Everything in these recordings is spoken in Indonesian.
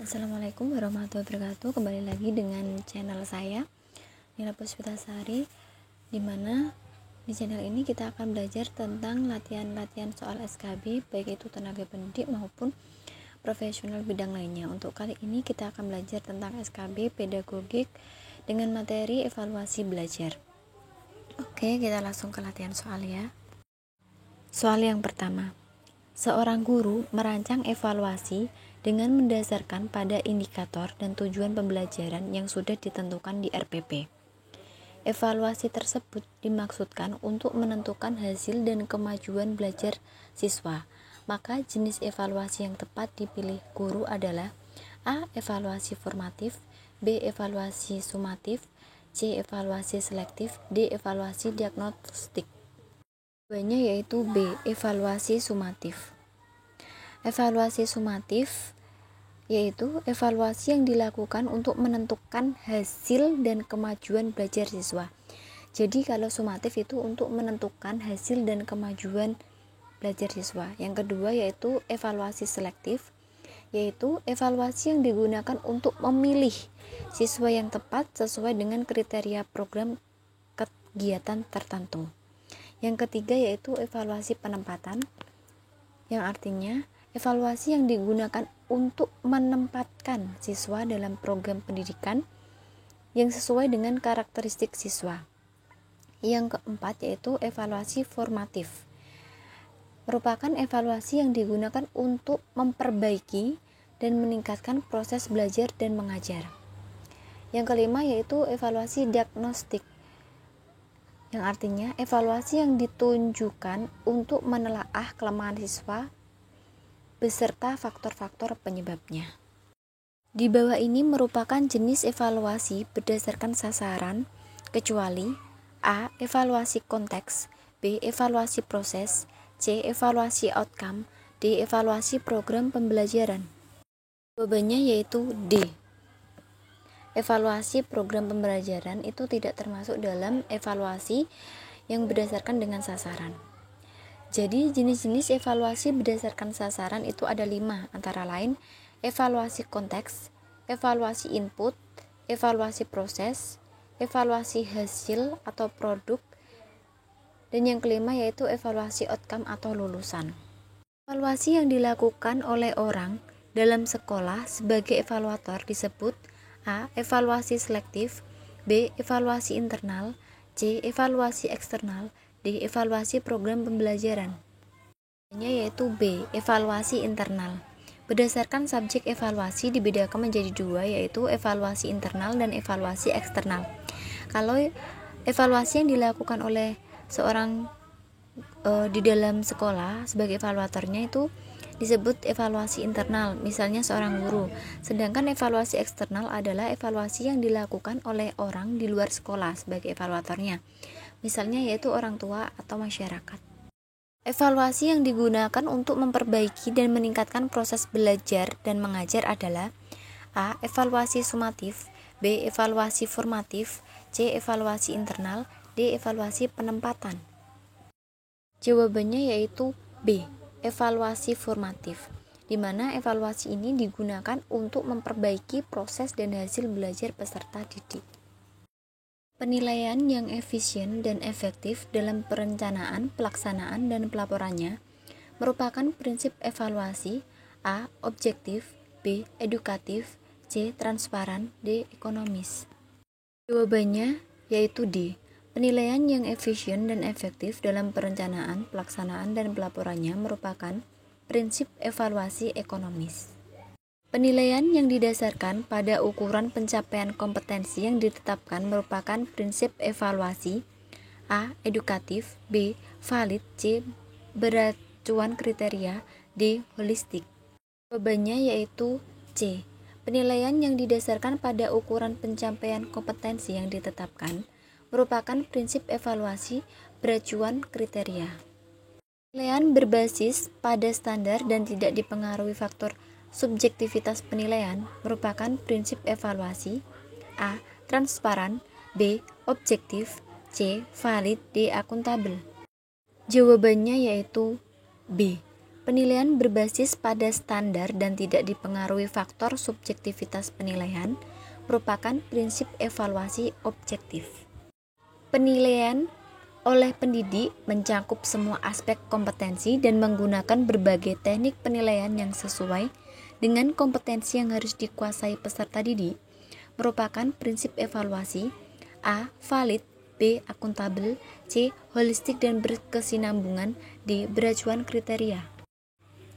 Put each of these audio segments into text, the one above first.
Assalamualaikum warahmatullahi wabarakatuh. Kembali lagi dengan channel saya Nila Puspitasari, dimana di channel ini kita akan belajar tentang latihan-latihan soal SKB, baik itu tenaga pendidik maupun profesional bidang lainnya. Untuk kali ini kita akan belajar tentang SKB pedagogik dengan materi evaluasi belajar. Oke, kita langsung ke latihan soal ya. Soal yang pertama, seorang guru merancang evaluasi dengan mendasarkan pada indikator dan tujuan pembelajaran yang sudah ditentukan di RPP. Evaluasi tersebut dimaksudkan untuk menentukan hasil dan kemajuan belajar siswa. Maka jenis evaluasi yang tepat dipilih guru adalah A. Evaluasi formatif, B. Evaluasi sumatif, C. Evaluasi selektif, D. Evaluasi diagnostik. Jawabannya yaitu B. Evaluasi sumatif. Evaluasi sumatif yaitu evaluasi yang dilakukan untuk menentukan hasil dan kemajuan belajar siswa. Jadi kalau sumatif itu untuk menentukan hasil dan kemajuan belajar siswa. Yang kedua yaitu evaluasi selektif, yaitu evaluasi yang digunakan untuk memilih siswa yang tepat sesuai dengan kriteria program kegiatan tertentu. Yang ketiga yaitu evaluasi penempatan, yang artinya evaluasi yang digunakan untuk menempatkan siswa dalam program pendidikan yang sesuai dengan karakteristik siswa. Yang keempat yaitu evaluasi formatif, merupakan evaluasi yang digunakan untuk memperbaiki dan meningkatkan proses belajar dan mengajar. Yang kelima yaitu evaluasi diagnostik, yang artinya evaluasi yang ditunjukkan untuk menelaah kelemahan siswa beserta faktor-faktor penyebabnya. Di bawah ini merupakan jenis evaluasi berdasarkan sasaran, kecuali A. Evaluasi konteks, B. Evaluasi proses, C. Evaluasi outcome, D. Evaluasi program pembelajaran. Jawabannya yaitu D. Evaluasi program pembelajaran itu tidak termasuk dalam evaluasi yang berdasarkan dengan sasaran. Jadi jenis-jenis evaluasi berdasarkan sasaran itu ada 5, antara lain evaluasi konteks, evaluasi input, evaluasi proses, evaluasi hasil atau produk, dan yang kelima yaitu evaluasi outcome atau lulusan. Evaluasi yang dilakukan oleh orang dalam sekolah sebagai evaluator disebut A. Evaluasi selektif, B. Evaluasi internal, C. Evaluasi eksternal, D. Evaluasi program pembelajaran. Yaitu B. Evaluasi internal. Berdasarkan subjek evaluasi dibedakan menjadi 2, yaitu evaluasi internal dan evaluasi eksternal. Kalau evaluasi yang dilakukan oleh seorang di dalam sekolah sebagai evaluatornya itu disebut evaluasi internal, misalnya seorang guru. Sedangkan evaluasi eksternal adalah evaluasi yang dilakukan oleh orang di luar sekolah sebagai evaluatornya, misalnya yaitu orang tua atau masyarakat. Evaluasi yang digunakan untuk memperbaiki dan meningkatkan proses belajar dan mengajar adalah A. Evaluasi sumatif, B. Evaluasi formatif, C. Evaluasi internal, D. Evaluasi penempatan. Jawabannya yaitu B. Evaluasi formatif, di mana evaluasi ini digunakan untuk memperbaiki proses dan hasil belajar peserta didik. Penilaian yang efisien dan efektif dalam perencanaan, pelaksanaan, dan pelaporannya merupakan prinsip evaluasi A. Objektif, B. Edukatif, C. Transparan, D. Ekonomis. Jawabannya yaitu D. Penilaian yang efisien dan efektif dalam perencanaan, pelaksanaan, dan pelaporannya merupakan prinsip evaluasi ekonomis. Penilaian yang didasarkan pada ukuran pencapaian kompetensi yang ditetapkan merupakan prinsip evaluasi A. Edukatif, B. Valid, C. Beracuan kriteria, D. Holistik. Jawabannya yaitu C. Penilaian yang didasarkan pada ukuran pencapaian kompetensi yang ditetapkan merupakan prinsip evaluasi beracuan kriteria. Penilaian berbasis pada standar dan tidak dipengaruhi faktor subjektivitas penilaian merupakan prinsip evaluasi A. Transparan, B. Objektif, C. Valid, D. Akuntabel. Jawabannya yaitu B. Penilaian berbasis pada standar dan tidak dipengaruhi faktor subjektivitas penilaian merupakan prinsip evaluasi objektif. Penilaian oleh pendidik mencakup semua aspek kompetensi dan menggunakan berbagai teknik penilaian yang sesuai dengan kompetensi yang harus dikuasai peserta didik. Merupakan prinsip evaluasi A. Valid, B. Akuntabel, C. Holistik dan berkesinambungan, D. Beracuan kriteria.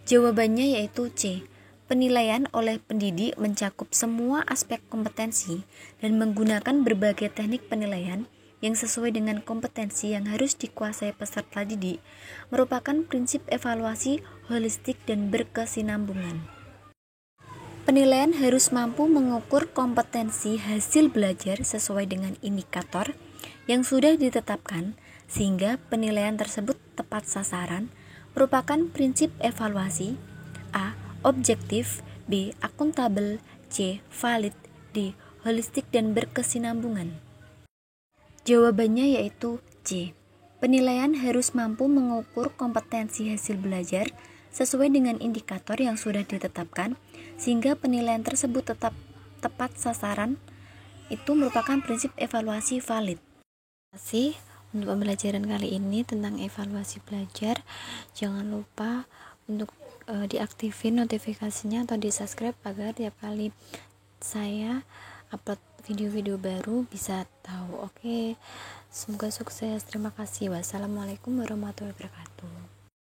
Jawabannya yaitu C. Penilaian oleh pendidik mencakup semua aspek kompetensi dan menggunakan berbagai teknik penilaian yang sesuai dengan kompetensi yang harus dikuasai peserta didik, merupakan prinsip evaluasi holistik dan berkesinambungan. Penilaian harus mampu mengukur kompetensi hasil belajar sesuai dengan indikator yang sudah ditetapkan, sehingga penilaian tersebut tepat sasaran, merupakan prinsip evaluasi A. Objektif, B. Akuntabel, C. Valid, D. Holistik dan berkesinambungan. Jawabannya yaitu C. Penilaian harus mampu mengukur kompetensi hasil belajar sesuai dengan indikator yang sudah ditetapkan, sehingga penilaian tersebut tetap tepat sasaran. Itu merupakan prinsip evaluasi valid. Terima kasih untuk pembelajaran kali ini tentang evaluasi belajar. Jangan lupa untuk diaktifin notifikasinya atau di subscribe agar tiap kali saya upload video-video baru bisa tahu. Oke, semoga sukses. Terima kasih. Wassalamualaikum warahmatullahi wabarakatuh.